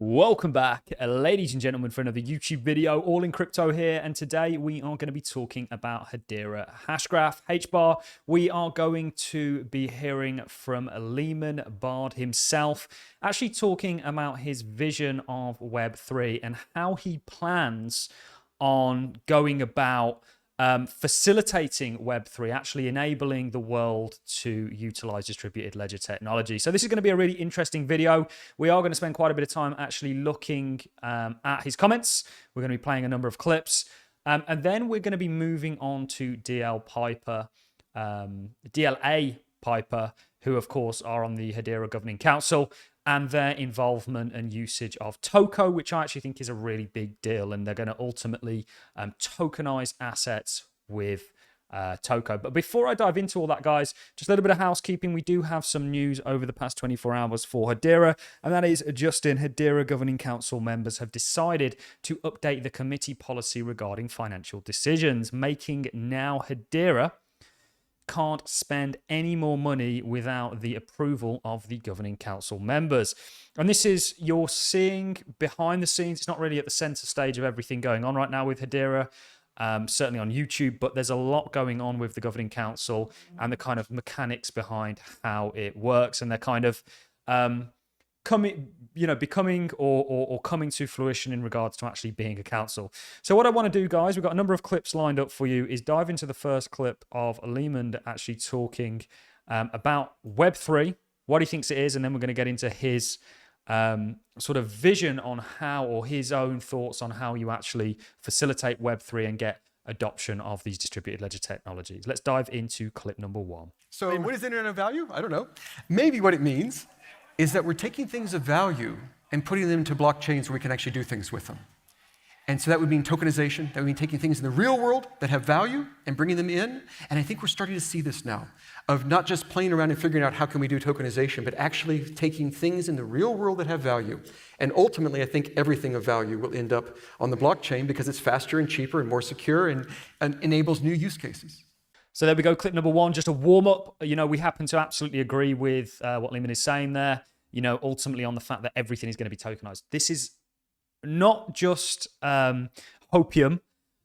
Welcome back, ladies and gentlemen, for another YouTube video. Allincrypto here, and today we are going to be talking about Hedera Hashgraph Hbar. We are going to be hearing from Lehman Bard himself, actually talking about his vision of Web3 and how he plans on going about facilitating Web3, actually enabling the world to utilize distributed ledger technology. So this is going to be a really interesting video. We are going to spend quite a bit of time actually looking at his comments. We're going to be playing a number of clips. And then we're going to be moving on to DLA Piper, who of course are on the Hedera Governing Council, and their involvement and usage of Toco, which I actually think is a really big deal. And they're going to ultimately tokenize assets with Toco. But before I dive into all that, guys, just a little bit of housekeeping. We do have some news over the past 24 hours for Hedera, and that is Justin, Hedera Governing Council members have decided to update the committee policy regarding financial decisions, making now Hedera can't spend any more money without the approval of the governing council members. And this is, you're seeing behind the scenes. It's not really at the center stage of everything going on right now with Hedera, certainly on YouTube, but there's a lot going on with the governing council and the kind of mechanics behind how it works, and they're kind of becoming or coming to fruition in regards to actually being a council. So what I want to do, guys, we've got a number of clips lined up for you, is dive into the first clip of Lehman actually talking about Web3, what he thinks it is, and then we're going to get into his sort of vision on how, or his own thoughts on how you actually facilitate Web3 and get adoption of these distributed ledger technologies. Let's dive into clip number one. So what is Internet of Value? I don't know. Maybe what it means is that we're taking things of value and putting them into blockchains where we can actually do things with them. And so that would mean tokenization. That would mean taking things in the real world that have value and bringing them in. And I think we're starting to see this now, of not just playing around and figuring out how can we do tokenization, but actually taking things in the real world that have value. And ultimately, I think everything of value will end up on the blockchain because it's faster and cheaper and more secure and enables new use cases. So there we go, clip number one, just a warm up. You know, we happen to absolutely agree with what Lehman is saying there, you know, ultimately on the fact that everything is going to be tokenized. This is not just hopium.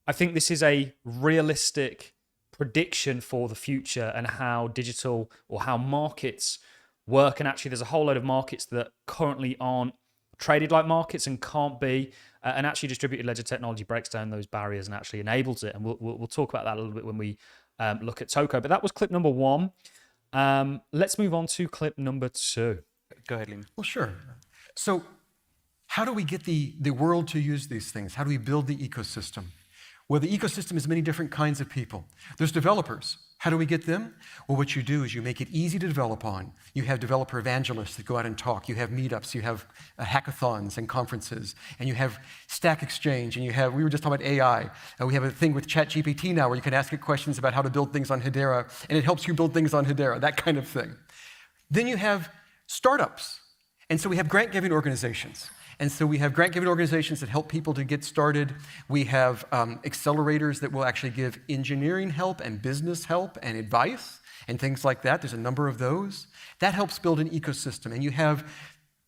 I think this is a realistic prediction for the future and how digital or how markets work. And actually, there's a whole load of markets that currently aren't traded like markets and can't be. And actually, distributed ledger technology breaks down those barriers and actually enables it. And we'll talk about that a little bit when we look at Toco. But that was clip number one. Let's move on to clip number two. Go ahead, Lehman. Well, sure. So how do we get the world to use these things? How do we build the ecosystem? Well, the ecosystem is many different kinds of people. There's developers. How do we get them? Well, what you do is you make it easy to develop on. You have developer evangelists that go out and talk. You have meetups. You have hackathons and conferences. And you have Stack Exchange. And you have, we were just talking about AI. And we have a thing with ChatGPT now where you can ask it questions about how to build things on Hedera. And it helps you build things on Hedera, that kind of thing. Then you have startups. And so we have grant-giving organizations. And so we have grant-giving organizations that help people to get started. We have accelerators that will actually give engineering help and business help and advice and things like that. There's a number of those. That helps build an ecosystem. And you have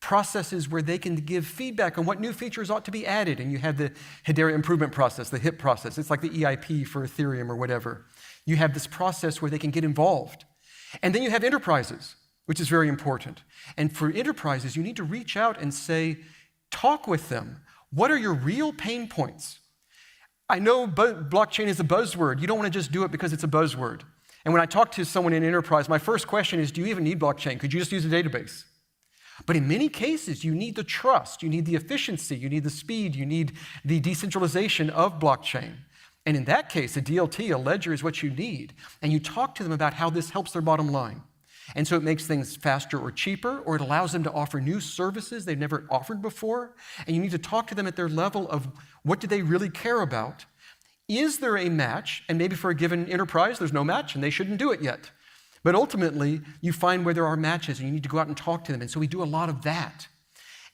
processes where they can give feedback on what new features ought to be added. And you have the Hedera improvement process, the HIP process. It's like the EIP for Ethereum or whatever. You have this process where they can get involved. And then you have enterprises, which is very important. And for enterprises, you need to reach out and say, talk with them. What are your real pain points? I know blockchain is a buzzword. You don't want to just do it because it's a buzzword. And when I talk to someone in enterprise, my first question is, do you even need blockchain? Could you just use a database? But in many cases, you need the trust, you need the efficiency, you need the speed, you need the decentralization of blockchain. And in that case, a DLT, a ledger, is what you need. And you talk to them about how this helps their bottom line. And so it makes things faster or cheaper, or it allows them to offer new services they've never offered before. And you need to talk to them at their level of what do they really care about? Is there a match? And maybe for a given enterprise, there's no match and they shouldn't do it yet. But ultimately, you find where there are matches and you need to go out and talk to them. And so we do a lot of that.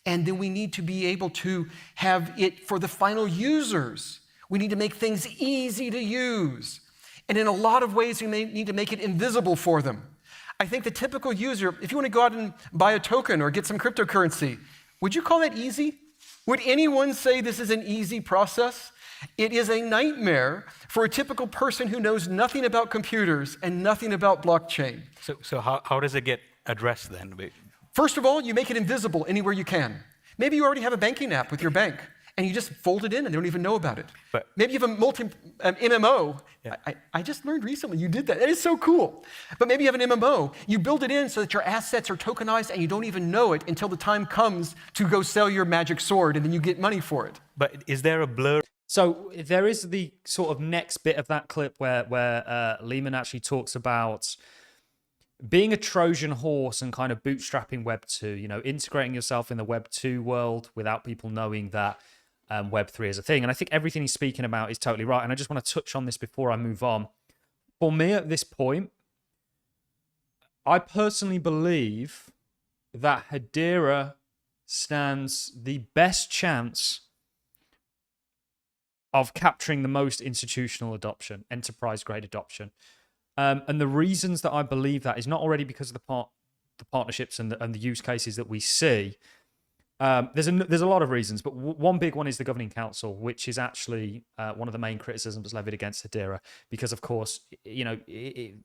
And then we need to be able to have it for the final users. We need to make things easy to use. And in a lot of ways, we may need to make it invisible for them. I think the typical user, if you want to go out and buy a token or get some cryptocurrency, Would you call that easy? Would anyone say this is an easy process? It is a nightmare for a typical person who knows nothing about computers and nothing about blockchain. So how does it get addressed then? First of all, you make it invisible anywhere you can. Maybe you already have a banking app with your bank, and you just fold it in and they don't even know about it. But maybe you have a MMO. Yeah. I just learned recently you did that. That is so cool. But maybe you have an MMO. You build it in so that your assets are tokenized and you don't even know it until the time comes to go sell your magic sword, and then you get money for it. But is there a blur? So there is the sort of next bit of that clip where Lehman actually talks about being a Trojan horse and kind of bootstrapping Web 2, you know, integrating yourself in the Web 2 world without people knowing that Web 3 is a thing. And I think everything he's speaking about is totally right. And I just want to touch on this before I move on. For me at this point, I personally believe that Hedera stands the best chance of capturing the most institutional adoption, enterprise-grade adoption. And the reasons that I believe that is not already because of the partnerships and the use cases that we see. There's a lot of reasons, but one big one is the governing council, which is actually one of the main criticisms levied against Hedera, because of course, you know,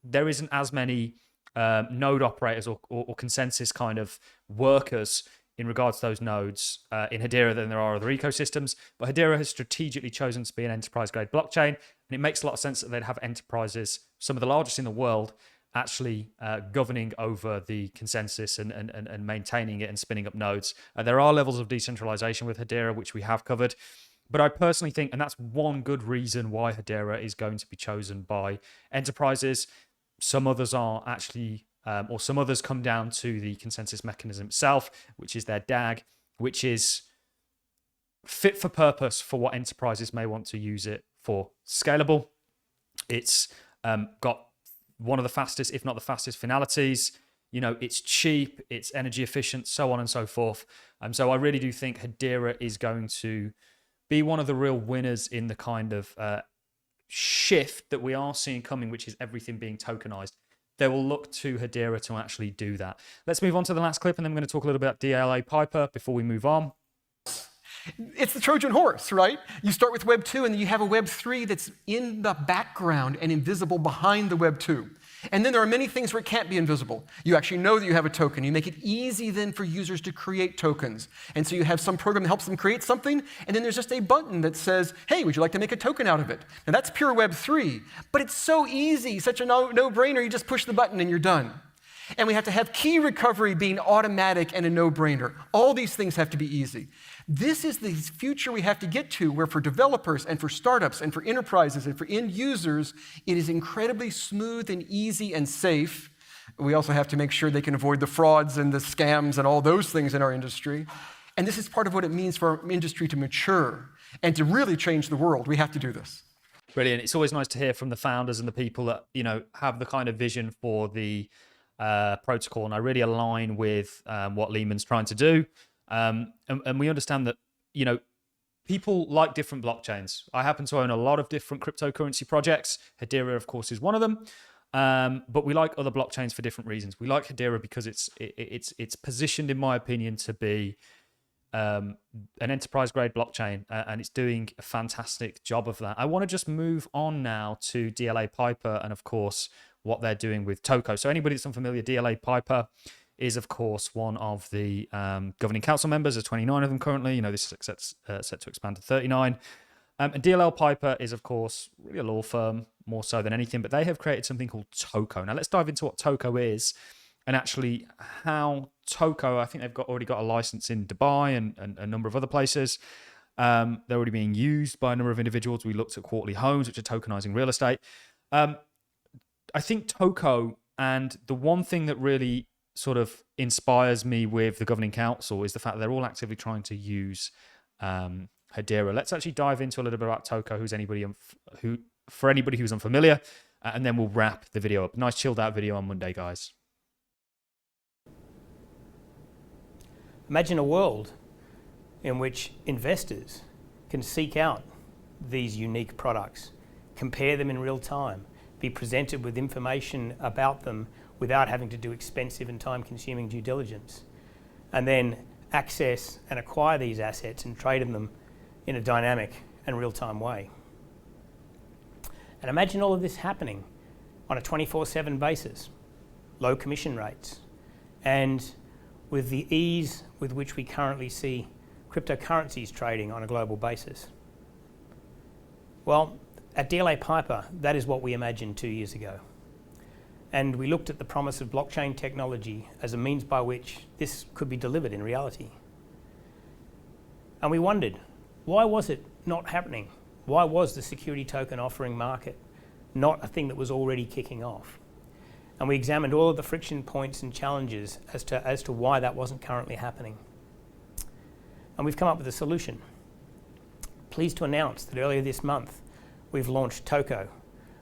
there isn't as many node operators or consensus kind of workers in regards to those nodes in Hedera than there are other ecosystems. But Hedera has strategically chosen to be an enterprise-grade blockchain, and it makes a lot of sense that they'd have enterprises, some of the largest in the world, actually governing over the consensus and maintaining it and spinning up nodes. There are levels of decentralization with Hedera, which we have covered. But I personally think, and that's one good reason why Hedera is going to be chosen by enterprises. Some others are actually... or some others come down to the consensus mechanism itself, which is their DAG, which is fit for purpose for what enterprises may want to use it for. Scalable. It's got one of the fastest, if not the fastest, finalities. You know, it's cheap, it's energy efficient, so on and so forth. So I really do think Hedera is going to be one of the real winners in the kind of shift that we are seeing coming, which is everything being tokenized. They will look to Hedera to actually do that. Let's move on to the last clip, and then we're going to talk a little bit about DLA Piper before we move on. It's the Trojan horse, right? You start with Web 2, and then you have a Web 3 that's in the background and invisible behind the Web 2. And then there are many things where it can't be invisible. You actually know that you have a token. You make it easy then for users to create tokens. And so you have some program that helps them create something, and then there's just a button that says, hey, would you like to make a token out of it? Now that's pure Web 3, but it's so easy, such a no-brainer, you just push the button and you're done. And we have to have key recovery being automatic and a no-brainer. All these things have to be easy. This is the future we have to get to, where for developers and for startups and for enterprises and for end users, it is incredibly smooth and easy and safe. We also have to make sure they can avoid the frauds and the scams and all those things in our industry. And this is part of what it means for our industry to mature and to really change the world. We have to do this. Brilliant. It's always nice to hear from the founders and the people that, you know, have the kind of vision for the protocol, and I really align with what Lehman's trying to do. And we understand that, you know, people like different blockchains. I happen to own a lot of different cryptocurrency projects. Hedera, of course, is one of them. But we like other blockchains for different reasons. We like Hedera because it's positioned, in my opinion, to be an enterprise-grade blockchain, and it's doing a fantastic job of that. I want to just move on now to DLA Piper and, of course, what they're doing with Toco. So anybody that's unfamiliar, DLA Piper is, of course, one of the governing council members. There's 29 of them currently. You know, this is set to expand to 39. And DLL Piper is, of course, really a law firm, more so than anything, but they have created something called Toco. Now, let's dive into what Toco is and actually how Toco, I think they've already got a license in Dubai and a number of other places. They're already being used by a number of individuals. We looked at Quarterly Homes, which are tokenizing real estate. I think Toco, and the one thing that really sort of inspires me with the governing council is the fact that they're all actively trying to use Hedera. Let's actually dive into a little bit about Toco, for anybody who's unfamiliar, and then we'll wrap the video up. Nice chilled out video on Monday, guys. Imagine a world in which investors can seek out these unique products, compare them in real time, be presented with information about them without having to do expensive and time-consuming due diligence. And then access and acquire these assets and trade in them in a dynamic and real-time way. And imagine all of this happening on a 24/7 basis, low commission rates, and with the ease with which we currently see cryptocurrencies trading on a global basis. Well, at DLA Piper, that is what we imagined 2 years ago. And we looked at the promise of blockchain technology as a means by which this could be delivered in reality. And we wondered, why was it not happening? Why was the security token offering market not a thing that was already kicking off? And we examined all of the friction points and challenges as to why that wasn't currently happening. And we've come up with a solution. Pleased to announce that earlier this month, we've launched Toco,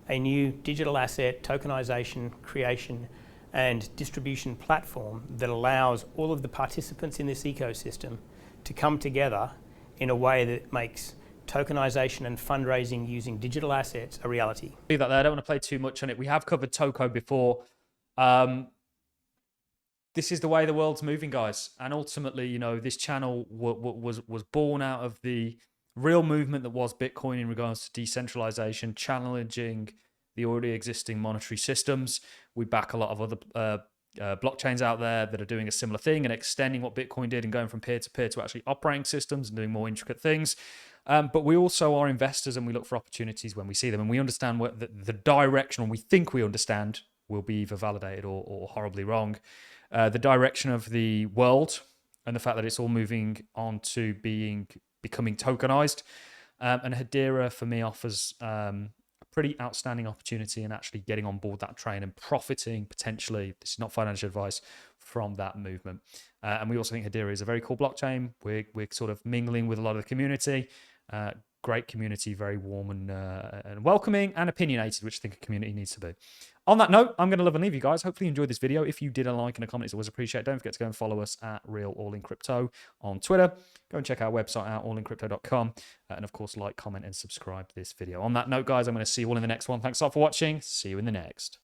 a new digital asset tokenization, creation, and distribution platform that allows all of the participants in this ecosystem to come together in a way that makes tokenization and fundraising using digital assets a reality. Leave that there. I don't want to play too much on it. We have covered Toco before. This is the way the world's moving, guys. And ultimately, you know, this channel was born out of the real movement that was Bitcoin in regards to decentralization, challenging the already existing monetary systems. We back a lot of other blockchains out there that are doing a similar thing and extending what Bitcoin did and going from peer-to-peer to actually operating systems and doing more intricate things. But we also are investors and we look for opportunities when we see them. And we understand what the direction, or we think we understand, will be either validated or horribly wrong. The direction of the world and the fact that it's all moving on to becoming tokenized. And Hedera, for me, offers a pretty outstanding opportunity in actually getting on board that train and profiting potentially, this is not financial advice, from that movement. And we also think Hedera is a very cool blockchain. We're sort of mingling with a lot of the community. Great community, very warm and welcoming and opinionated, which I think a community needs to be. On that note, I'm going to love and leave you guys. Hopefully you enjoyed this video. If you did, a like and a comment is always appreciated. Don't forget to go and follow us at Allincrypto on Twitter. Go and check our website out, allincrypto.com. And of course, like, comment, and subscribe to this video. On that note, guys, I'm going to see you all in the next one. Thanks a lot for watching. See you in the next.